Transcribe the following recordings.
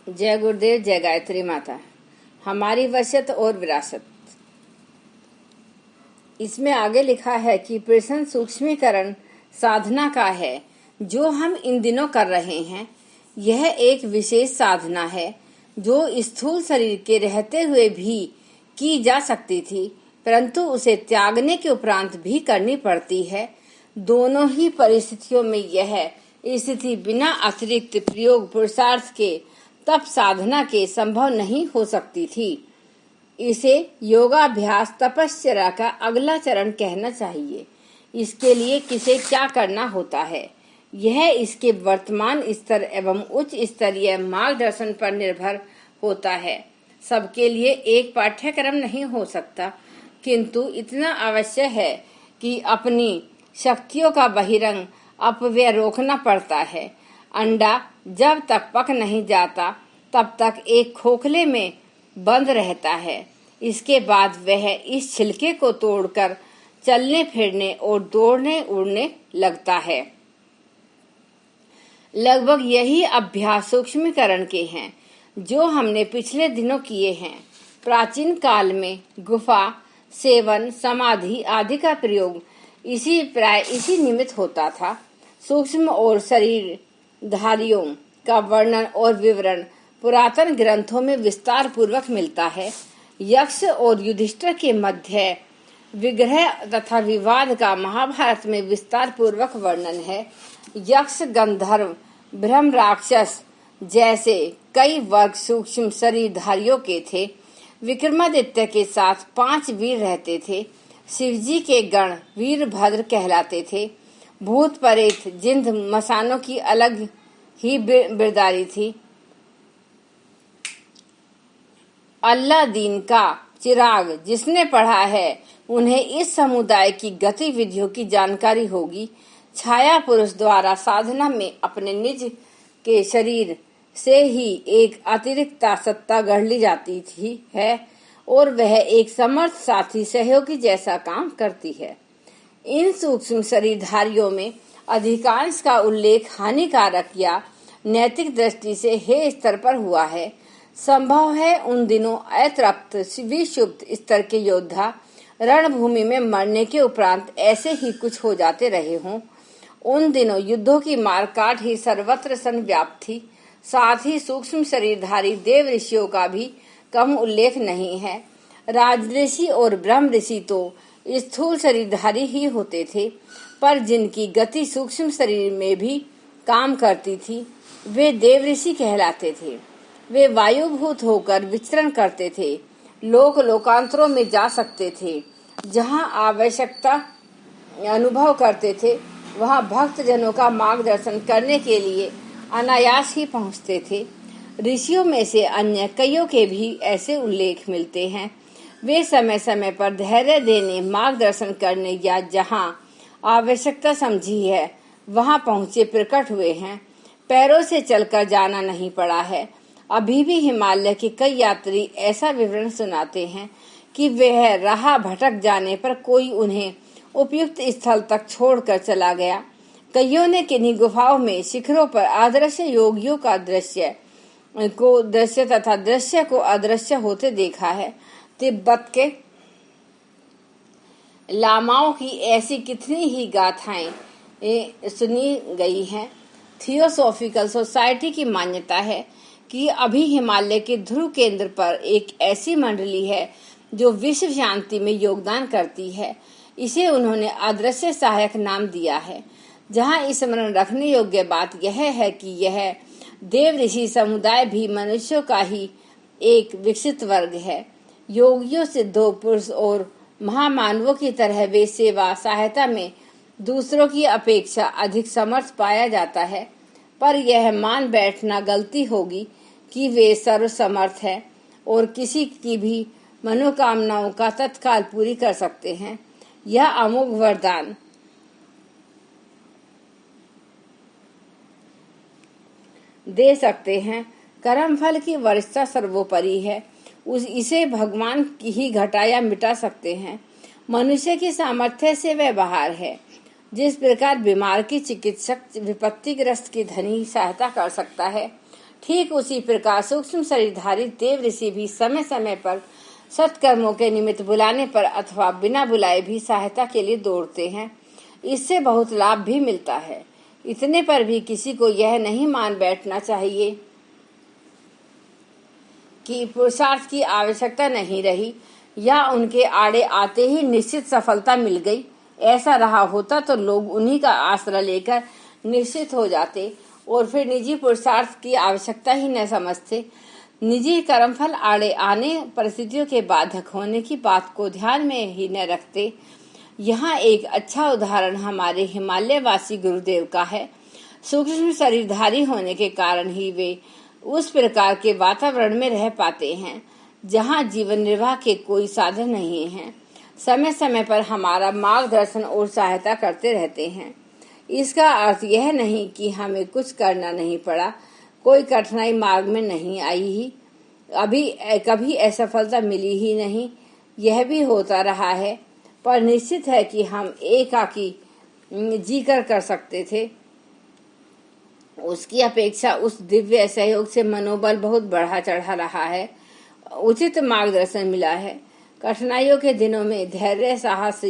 जय गुरुदेव, जय गायत्री माता। हमारी वसीयत और विरासत। इसमें आगे लिखा है कि प्रश्न सूक्ष्मीकरण साधना का है जो हम इन दिनों कर रहे हैं। यह एक विशेष साधना है जो स्थूल शरीर के रहते हुए भी की जा सकती थी, परंतु उसे त्यागने के उपरांत भी करनी पड़ती है। दोनों ही परिस्थितियों में यह स्थिति बिना अतिरिक्त प्रयोग पुरुषार्थ के तप साधना के संभव नहीं हो सकती थी। इसे योगाभ्यास तपस्या का अगला चरण कहना चाहिए। इसके लिए किसे क्या करना होता है, यह इसके वर्तमान स्तर एवं उच्च स्तरीय मार्गदर्शन पर निर्भर होता है। सबके लिए एक पाठ्यक्रम नहीं हो सकता, किंतु इतना अवश्य है कि अपनी शक्तियों का बहिरंग अपव्यय रोकना पड़ता है। अंडा जब तक पक नहीं जाता तब तक एक खोखले में बंद रहता है। इसके बाद वह इस छिलके को तोड़कर चलने फिरने और दौड़ने उड़ने लगता है। लगभग यही अभ्यास सूक्ष्मीकरण के हैं जो हमने पिछले दिनों किए हैं। प्राचीन काल में गुफा, सेवन, समाधि आदि का प्रयोग इसी निमित्त होता था। सूक्ष्म और शरीरधारियों का वर्णन और विवरण पुरातन ग्रंथों में विस्तार पूर्वक मिलता है। यक्ष और युधिष्ठिर के मध्य विग्रह तथा विवाद का महाभारत में विस्तार पूर्वक वर्णन है। यक्ष, गंधर्व, ब्रह्म, राक्षस जैसे कई वर्ग सूक्ष्म शरीरधारियों के थे। विक्रमादित्य के साथ 5 वीर रहते थे। शिवजी के गण वीरभद्र कहलाते थे। भूत, प्रेत, जिंद, मसानों की अलग ही बिरदारी थी। अल्लादीन का चिराग जिसने पढ़ा है उन्हें इस समुदाय की गतिविधियों की जानकारी होगी। छाया पुरुष द्वारा साधना में अपने निज के शरीर से ही एक अतिरिक्त सत्ता गढ़ ली जाती थी है और वह एक समर्थ साथी सहयोगी जैसा काम करती है। इन सूक्ष्म शरीरधारियों में अधिकांश का उल्लेख हानिकारक या नैतिक दृष्टि से हे स्तर पर हुआ है। संभव है उन दिनों अतृप्त विक्षुब्ध स्तर के योद्धा रणभूमि में मरने के उपरांत ऐसे ही कुछ हो जाते रहे हों। उन दिनों युद्धों की मारकाट ही सर्वत्र संव्याप्त थी। साथ ही सूक्ष्म शरीरधारी देव ऋषियों का भी कम उल्लेख नहीं है। राजऋषि और ब्रह्म ऋषि तो स्थूल शरीरधारी ही होते थे, पर जिनकी गति सूक्ष्म शरीर में भी काम करती थी वे देव ऋषि कहलाते थे। वे वायुभूत होकर विचरण करते थे, लोकांतरों में जा सकते थे। जहाँ आवश्यकता अनुभव करते थे वहाँ भक्त जनों का मार्गदर्शन करने के लिए अनायास ही पहुँचते थे। ऋषियों में से अन्य कईयों के भी ऐसे उल्लेख मिलते हैं। वे समय समय पर धैर्य देने, मार्गदर्शन करने या जहाँ आवश्यकता समझी है वहाँ पहुँचे प्रकट हुए हैं। पैरों से चलकर जाना नहीं पड़ा है। अभी भी हिमालय के कई यात्री ऐसा विवरण सुनाते हैं कि वह राह भटक जाने पर कोई उन्हें उपयुक्त स्थल तक छोड़कर चला गया। कईयों ने किन्हीं गुफाओं में शिखरों पर अदृश्य योगियों का दृश्य तथा दृश्य को अदृश्य होते देखा है। तिब्बत के लामाओं की ऐसी कितनी ही गाथाएं सुनी गई हैं। थियोसॉफिकल सोसाइटी की मान्यता है कि अभी हिमालय के ध्रुव केंद्र पर एक ऐसी मंडली है जो विश्व शांति में योगदान करती है। इसे उन्होंने अदृश्य सहायक नाम दिया है। जहां स्मरण रखने योग्य बात यह है कि यह देव ऋषि समुदाय भी मनुष्यों का ही एक विकसित वर्ग है। योगियों, सिद्धों, पुरुष और महामानवों की तरह वे सेवा सहायता में दूसरों की अपेक्षा अधिक समर्थ पाया जाता है, पर यह मान बैठना गलती होगी कि वे सर्वसमर्थ है और किसी की भी मनोकामनाओं का तत्काल पूरी कर सकते हैं। यह अमोघ वरदान दे सकते हैं। कर्मफल की वरिष्ठता सर्वोपरि है। इसे भगवान की ही घटा या मिटा सकते हैं। मनुष्य की सामर्थ्य से वह बाहर है। जिस प्रकार बीमार की चिकित्सक विपत्तिग्रस्त की धनी सहायता कर सकता है, ठीक उसी प्रकार सूक्ष्म शरीरधारी देव ऋषि भी समय समय पर सत्कर्मों के निमित्त बुलाने पर अथवा बिना बुलाए भी सहायता के लिए दौड़ते हैं। इससे बहुत लाभ भी मिलता है। इतने पर भी किसी को यह नहीं मान बैठना चाहिए कि पुरुषार्थ की आवश्यकता नहीं रही या उनके आड़े आते ही निश्चित सफलता मिल गई। ऐसा रहा होता तो लोग उन्हीं का आश्रय लेकर निश्चित हो जाते और फिर निजी पुरुषार्थ की आवश्यकता ही न समझते। निजी कर्मफल आड़े आने, परिस्थितियों के बाधक होने की बात को ध्यान में ही न रखते। यहाँ एक अच्छा उदाहरण हमारे हिमालयवासी गुरुदेव का है। सूक्ष्म शरीरधारी होने के कारण ही वे उस प्रकार के वातावरण में रह पाते हैं जहाँ जीवन निर्वाह के कोई साधन नहीं है। समय समय पर हमारा मार्गदर्शन और सहायता करते रहते हैं। इसका अर्थ यह नहीं कि हमें कुछ करना नहीं पड़ा, कोई कठिनाई मार्ग में नहीं आई ही, कभी असफलता मिली ही नहीं। यह भी होता रहा है, पर निश्चित है कि हम एकाकी जीकर कर सकते थे। उसकी अपेक्षा उस दिव्य सहयोग से मनोबल बहुत बढ़ा चढ़ा रहा है, उचित मार्गदर्शन मिला है। कठिनाइयों के दिनों में धैर्य साहस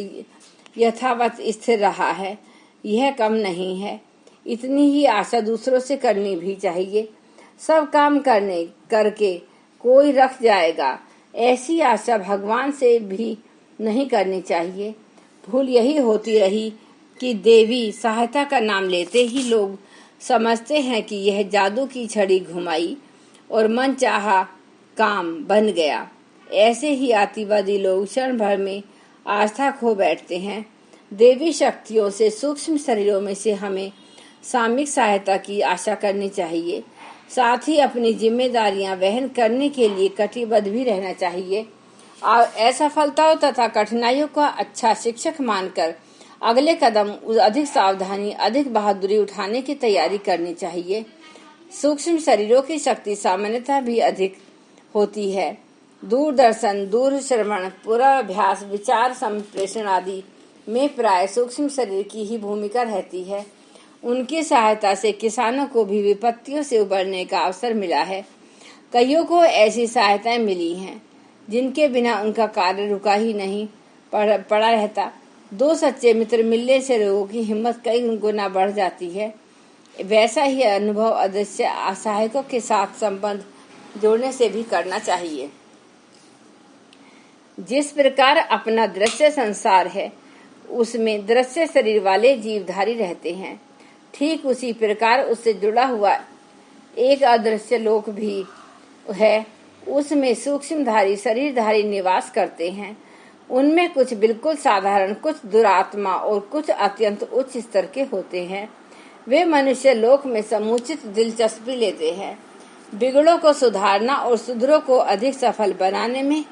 यथावत स्थिर रहा है, यह कम नहीं है। इतनी ही आशा दूसरों से करनी भी चाहिए। सब काम करके कोई रख जाएगा, ऐसी आशा भगवान से भी नहीं करनी चाहिए। भूल यही होती रही कि देवी सहायता का नाम लेते ही लोग समझते हैं कि यह जादू की छड़ी घुमाई और मन चाहा काम बन गया। ऐसे ही आतिवादी लोग क्षण भर में आस्था खो बैठते हैं। देवी शक्तियों से सूक्ष्म शरीरों में से हमें सामयिक सहायता की आशा करनी चाहिए। साथ ही अपनी जिम्मेदारियां वहन करने के लिए कटिबद्ध भी रहना चाहिए और असफलताओं तथा कठिनाइयों का अच्छा शिक्षक मानकर अगले कदम अधिक सावधानी, अधिक बहादुरी उठाने की तैयारी करनी चाहिए। सूक्ष्म शरीरों की शक्ति सामान्यतः भी अधिक होती है। दूरदर्शन, दूर श्रवण, पूर्वाभ्यास, विचार संप्रेषण आदि में प्राय सूक्ष्म शरीर की ही भूमिका रहती है। उनकी सहायता से किसानों को भी विपत्तियों से उबरने का अवसर मिला है। कईयों को ऐसी सहायताएं मिली हैं जिनके बिना उनका कार्य रुका ही नहीं पड़ा रहता। दो सच्चे मित्र मिलने से लोगों की हिम्मत कई गुना बढ़ जाती है। वैसा ही अनुभव अदृश्य सहायकों के साथ संबंध जोड़ने से भी करना चाहिए। जिस प्रकार अपना दृश्य संसार है उसमें दृश्य शरीर वाले जीवधारी रहते हैं, ठीक उसी प्रकार उससे जुड़ा हुआ एक अदृश्य लोक भी है। उसमें सूक्ष्मधारी शरीरधारी निवास करते हैं। उनमें कुछ बिल्कुल साधारण, कुछ दुरात्मा और कुछ अत्यंत उच्च स्तर के होते हैं। वे मनुष्य लोक में समुचित दिलचस्पी लेते हैं। बिगड़ों को सुधारना और सुधरों को अधिक सफल बनाने में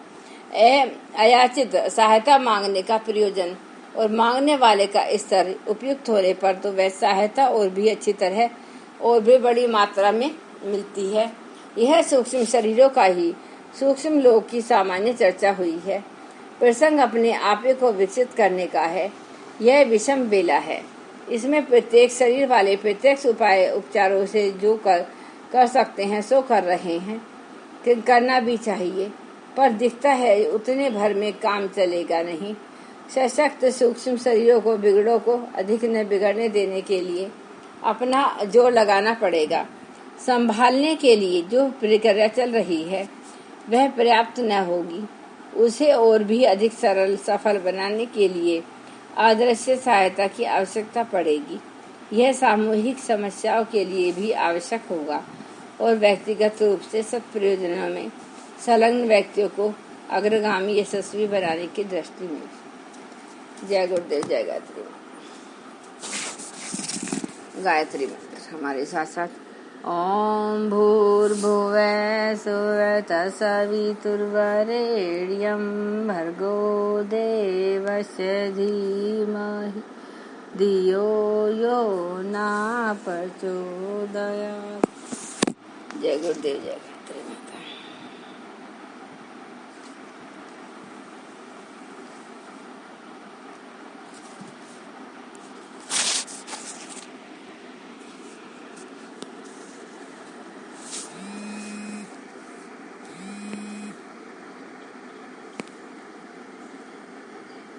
अयाचित सहायता मांगने का प्रयोजन और मांगने वाले का स्तर उपयुक्त होने पर तो वह सहायता और भी अच्छी तरह और भी बड़ी मात्रा में मिलती है। यह सूक्ष्म शरीरों का ही सूक्ष्म लोक की सामान्य चर्चा हुई है। प्रसंग अपने आपे को विकसित करने का है। यह विषम बेला है। इसमें प्रत्येक शरीर वाले प्रत्यक्ष उपाय उपचारों से जो कर सकते हैं सो कर रहे हैं, करना भी चाहिए, पर दिखता है उतने भर में काम चलेगा नहीं। सशक्त सूक्ष्म शरीरों को बिगड़ों को अधिक न बिगड़ने देने के लिए अपना जोर लगाना पड़ेगा। संभालने के लिए जो प्रक्रिया चल रही है वह पर्याप्त न होगी। उसे और भी अधिक सरल सफल बनाने के लिए अदृश्य सहायता की आवश्यकता पड़ेगी। यह सामूहिक समस्याओं के लिए भी आवश्यक होगा और व्यक्तिगत रूप से सब प्रयोजनों में संलग्न व्यक्तियों को अग्रगामी यशस्वी बनाने की दृष्टि में। जय गुरुदेव, जय गायत्री। गायत्री मंत्र हमारे साथ साथ। ओम भूर्भुवः स्वः तत्सवितुर्वरेण्यं भर्गो देवस्य धीमहि धियो यो न प्रचोदयात्। जय गुरुदेव, जय गायत्री।